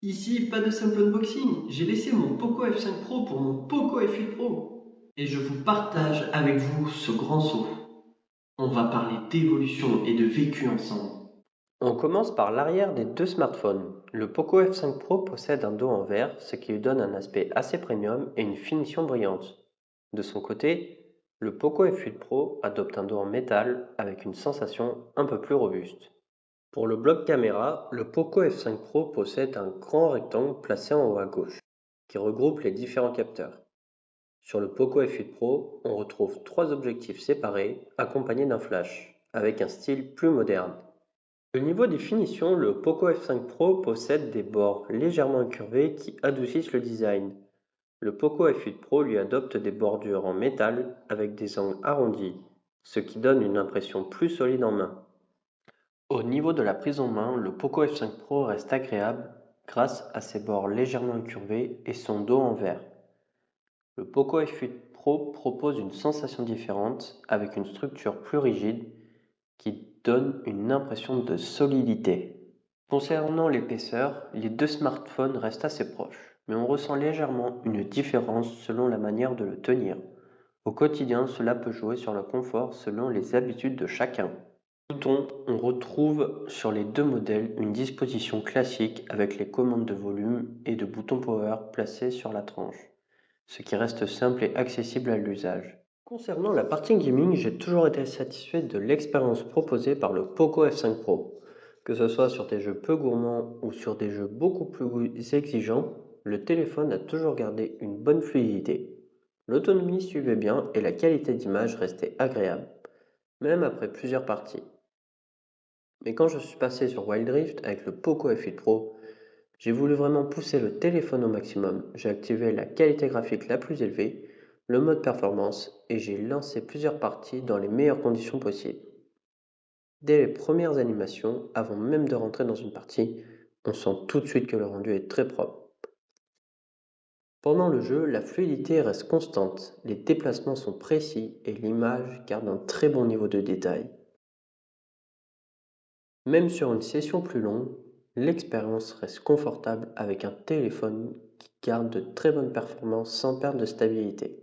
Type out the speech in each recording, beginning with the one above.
Ici, pas de simple unboxing, j'ai laissé mon Poco F5 Pro pour mon Poco F8 Pro. Et je vous partage avec vous ce grand saut. On va parler d'évolution et de vécu ensemble. On commence par l'arrière des deux smartphones. Le Poco F5 Pro possède un dos en verre, ce qui lui donne un aspect assez premium et une finition brillante. De son côté, le Poco F8 Pro adopte un dos en métal avec une sensation un peu plus robuste. Pour le bloc caméra, le Poco F5 Pro possède un grand rectangle placé en haut à gauche, qui regroupe les différents capteurs. Sur le Poco F8 Pro, on retrouve trois objectifs séparés, accompagnés d'un flash, avec un style plus moderne. Au niveau des finitions, le Poco F5 Pro possède des bords légèrement incurvés qui adoucissent le design. Le Poco F8 Pro lui adopte des bordures en métal avec des angles arrondis, ce qui donne une impression plus solide en main. Au niveau de la prise en main, le Poco F5 Pro reste agréable grâce à ses bords légèrement incurvés et son dos en verre. Le Poco F8 Pro propose une sensation différente avec une structure plus rigide qui donne une impression de solidité. Concernant l'épaisseur, les deux smartphones restent assez proches, mais on ressent légèrement une différence selon la manière de le tenir. Au quotidien, cela peut jouer sur le confort selon les habitudes de chacun. Boutons, on retrouve sur les deux modèles une disposition classique avec les commandes de volume et de boutons power placés sur la tranche, ce qui reste simple et accessible à l'usage. Concernant la partie gaming, j'ai toujours été satisfait de l'expérience proposée par le Poco F5 Pro. Que ce soit sur des jeux peu gourmands ou sur des jeux beaucoup plus exigeants, le téléphone a toujours gardé une bonne fluidité. L'autonomie suivait bien et la qualité d'image restait agréable, même après plusieurs parties. Mais quand je suis passé sur Wild Rift avec le Poco F8 Pro, j'ai voulu vraiment pousser le téléphone au maximum. J'ai activé la qualité graphique la plus élevée, le mode performance et j'ai lancé plusieurs parties dans les meilleures conditions possibles. Dès les premières animations, avant même de rentrer dans une partie, on sent tout de suite que le rendu est très propre. Pendant le jeu, la fluidité reste constante, les déplacements sont précis et l'image garde un très bon niveau de détail. Même sur une session plus longue, l'expérience reste confortable avec un téléphone qui garde de très bonnes performances sans perte de stabilité.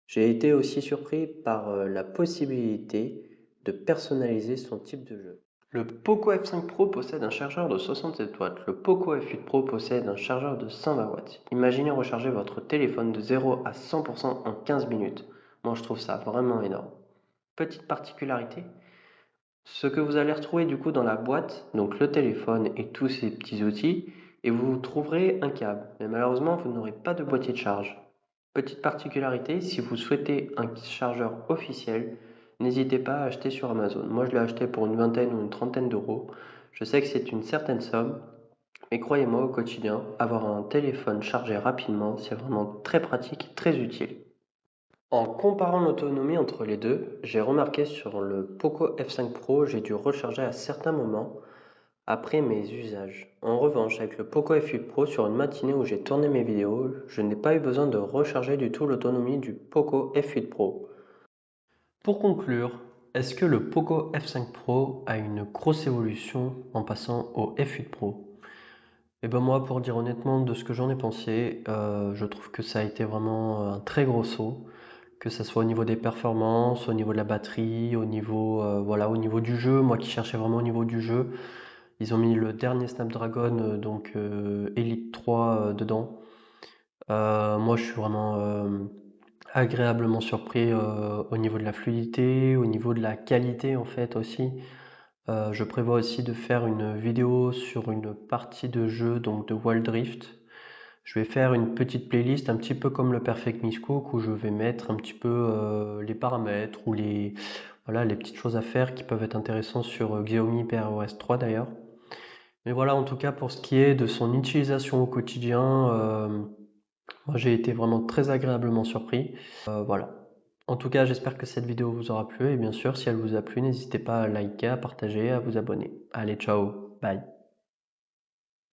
J'ai été aussi surpris par la possibilité de personnaliser son type de jeu. Le Poco F5 Pro possède un chargeur de 67 watts, le Poco F8 Pro possède un chargeur de 120 watts. Imaginez recharger votre téléphone de 0 à 100% en 15 minutes. Moi je trouve ça vraiment énorme. Petite particularité, ce que vous allez retrouver du coup dans la boîte, donc le téléphone et tous ces petits outils, et vous trouverez un câble. Mais malheureusement, vous n'aurez pas de boîtier de charge. Petite particularité, si vous souhaitez un chargeur officiel, n'hésitez pas à acheter sur Amazon. Moi, je l'ai acheté pour une vingtaine ou une trentaine d'euros. Je sais que c'est une certaine somme, mais croyez-moi, au quotidien, avoir un téléphone chargé rapidement, c'est vraiment très pratique et très utile. En comparant l'autonomie entre les deux, j'ai remarqué sur le Poco F5 Pro, j'ai dû recharger à certains moments après mes usages. En revanche, avec le Poco F8 Pro, sur une matinée où j'ai tourné mes vidéos, je n'ai pas eu besoin de recharger du tout l'autonomie du Poco F8 Pro. Pour conclure, est-ce que le Poco F5 Pro a une grosse évolution en passant au F8 Pro? Et ben moi, pour dire honnêtement de ce que j'en ai pensé, je trouve que ça a été vraiment un très gros saut. Que ça soit au niveau des performances, au niveau de la batterie, au niveau, voilà, au niveau du jeu. Moi qui cherchais vraiment au niveau du jeu, ils ont mis le dernier Snapdragon, donc Elite 3 dedans. Moi je suis vraiment agréablement surpris au niveau de la fluidité, au niveau de la qualité en fait aussi. Je prévois aussi de faire une vidéo sur une partie de jeu, donc de Wild Rift. Je vais faire une petite playlist un petit peu comme le Perfect Mishcook où je vais mettre un petit peu les paramètres ou voilà, les petites choses à faire qui peuvent être intéressantes sur Xiaomi PROS 3 d'ailleurs. Mais voilà, en tout cas pour ce qui est de son utilisation au quotidien, moi j'ai été vraiment très agréablement surpris. Voilà. En tout cas, j'espère que cette vidéo vous aura plu et bien sûr, si elle vous a plu, n'hésitez pas à liker, à partager, à vous abonner. Allez, ciao, bye.